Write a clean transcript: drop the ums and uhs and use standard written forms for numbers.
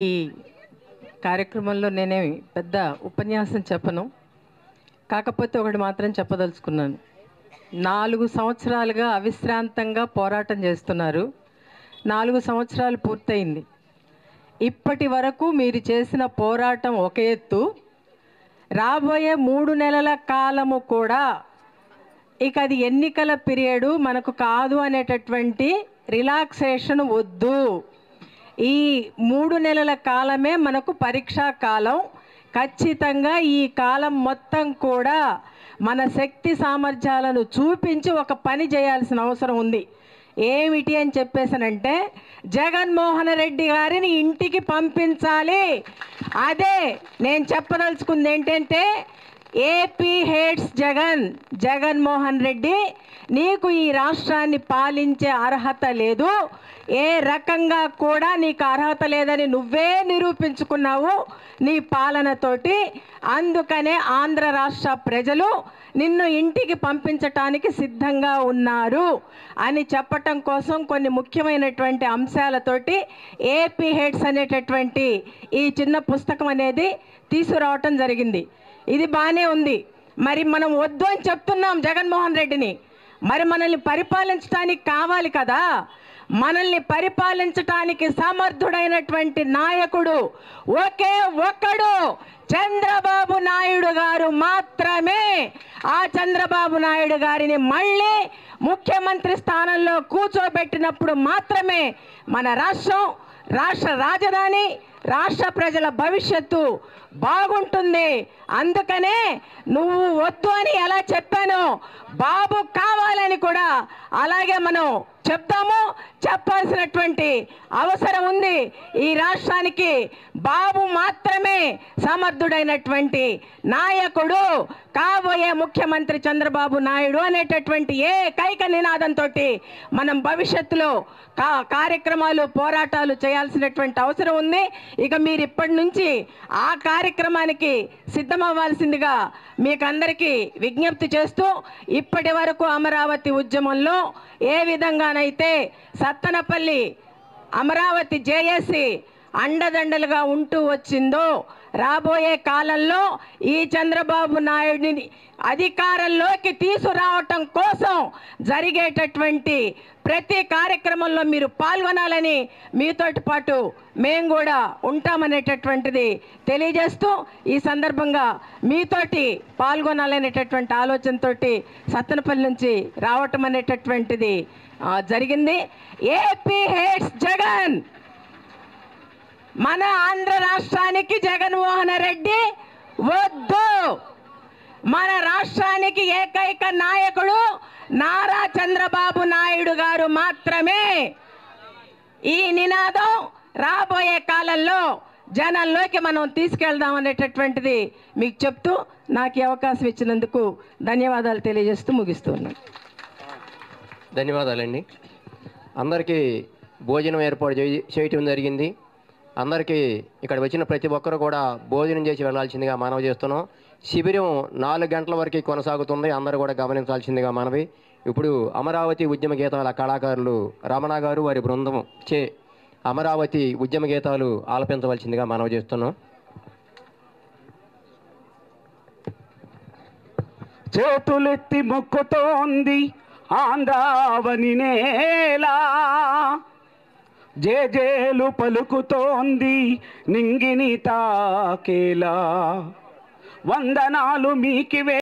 ఈ కార్యక్రమంలో నేనేమి పెద్ద ఉపన్యాసం చెప్పను. కాకపోతే ఒకటి మాత్రం చెప్పదలుచుకున్నాను. 4 సంవత్సరాలుగా అవిశ్రాంతంగా పోరాటం చేస్తున్నారు. 4 సంవత్సరాలు పూర్తయింది. ఇప్పటి వరకు మీరు చేసిన పోరాటం ఒక ఎత్తు, రాబోయే 3 నెలల కాలము కూడా ఇక అది ఎన్నికల పీరియడ్ మనకు కాదు అనేటటువంటి రిలాక్సేషన్ వద్దు. ఈ 3 నెలల కాలమే మనకు పరీక్షా కాలం. ఖచ్చితంగా ఈ కాలం మొత్తం కూడా మన శక్తి సామర్థ్యాలను చూపించి ఒక పని చేయాల్సిన అవసరం ఉంది. ఏమిటి అని చెప్పేసానంటే, జగన్మోహన్ రెడ్డి గారిని ఇంటికి పంపించాలి. అదే నేను చెప్పదలుచుకుంది. ఏంటంటే, ఏపీ హేట్స్ జగన్. జగన్మోహన్ రెడ్డి, నీకు ఈ రాష్ట్రాన్ని పాలించే అర్హత లేదు, ఏ రకంగా కూడా నీకు అర్హత లేదని నువ్వే నిరూపించుకున్నావు నీ పాలనతోటి. అందుకనే ఆంధ్ర రాష్ట్ర ప్రజలు నిన్ను ఇంటికి పంపించటానికి సిద్ధంగా ఉన్నారు అని చెప్పటం కోసం కొన్ని ముఖ్యమైనటువంటి అంశాలతోటి ఏపీ హెడ్స్ అనేటటువంటి ఈ చిన్న పుస్తకం అనేది తీసుకురావటం జరిగింది. ఇది బాగానే ఉంది. మరి మనం వద్దు అని చెప్తున్నాం జగన్మోహన్ రెడ్డిని. మరి మనల్ని పరిపాలించడానికి కావాలి కదా. మనల్ని పరిపాలించటానికి సమర్థుడైనటువంటి నాయకుడు ఒకే ఒక్కడు, చంద్రబాబు నాయుడు గారు మాత్రమే. ఆ చంద్రబాబు నాయుడు గారిని మళ్ళీ ముఖ్యమంత్రి స్థానంలో కూర్చోబెట్టినప్పుడు మాత్రమే మన రాష్ట్ర రాజధాని, రాష్ట్ర ప్రజల భవిష్యత్తు బాగుంటుంది. అందుకనే నువ్వు వద్దు అని ఎలా చెప్పానో, బాబు కావాలని కూడా అలాగే మనం చెప్తాము. చెప్పాల్సినటువంటి అవసరం ఉంది. ఈ రాష్ట్రానికి బాబు మాత్రమే సమర్థుడైనటువంటి నాయకుడు. కాబోయే ముఖ్యమంత్రి చంద్రబాబు నాయుడు అనేటటువంటి ఏకైక నినాదంతో మనం భవిష్యత్తులో కార్యక్రమాలు, పోరాటాలు చేయాల్సినటువంటి అవసరం ఉంది. ఇక మీరు ఇప్పటి నుంచి ఆ కార్యక్రమానికి సిద్ధమవ్వాల్సిందిగా మీకు అందరికీ విజ్ఞప్తి చేస్తూ, ఇప్పటి వరకు అమరావతి ఉద్యమంలో ఏ విధంగానైతే సత్తెనపల్లి అమరావతి జేఏసీ అండదండలుగా ఉంటూ వచ్చిందో, రాబోయే కాలంలో ఈ చంద్రబాబు నాయుడిని అధికారంలోకి తీసుకురావటం కోసం జరిగేటటువంటి ప్రతి కార్యక్రమంలో మీరు పాల్గొనాలని, మీతోటి పాటు మేము కూడా ఉంటామనేటటువంటిది తెలియజేస్తూ, ఈ సందర్భంగా మీతోటి పాల్గొనాలనేటటువంటి ఆలోచనతో సత్తెనపల్లి నుంచి రావటం అనేటటువంటిది జరిగింది. AP hates Jagan. మన ఆంధ్ర రాష్ట్రానికి జగన్మోహన్ రెడ్డి వద్దు. మన రాష్ట్రానికి ఏకైక నాయకుడు నారా చంద్రబాబు నాయుడు గారు మాత్రమే. ఈ నినాదం రాబోయే కాలంలో జనాల్లోకి మనం తీసుకెళ్దాం అనేటటువంటిది మీకు చెప్తూ, నాకు అవకాశం ఇచ్చినందుకు ధన్యవాదాలు తెలియజేస్తూ ముగిస్తున్నాను. ధన్యవాదాలండి. అందరికీ భోజనం ఏర్పాటు చేయటం జరిగింది. అందరికీ ఇక్కడ వచ్చిన ప్రతి ఒక్కరు కూడా భోజనం చేసి వెళ్లాల్సిందిగా మనవి చేస్తున్నాం. శిబిరం 4 గంటల వరకు కొనసాగుతుంది. అందరూ కూడా గమనించాల్సిందిగా మనవి. ఇప్పుడు అమరావతి ఉద్యమ గీతాల కళాకారులు రమణ గారు వారి బృందం చే అమరావతి ఉద్యమ గీతాలు ఆలపించవలసిందిగా మనవి చేస్తున్నాం. చేతులెత్తి మొక్కుతోంది ఆంధ్రావని నేలా, జేజేలు పలుకుతోంది నింగిని తాకేలా, వందనాలు మీకివే.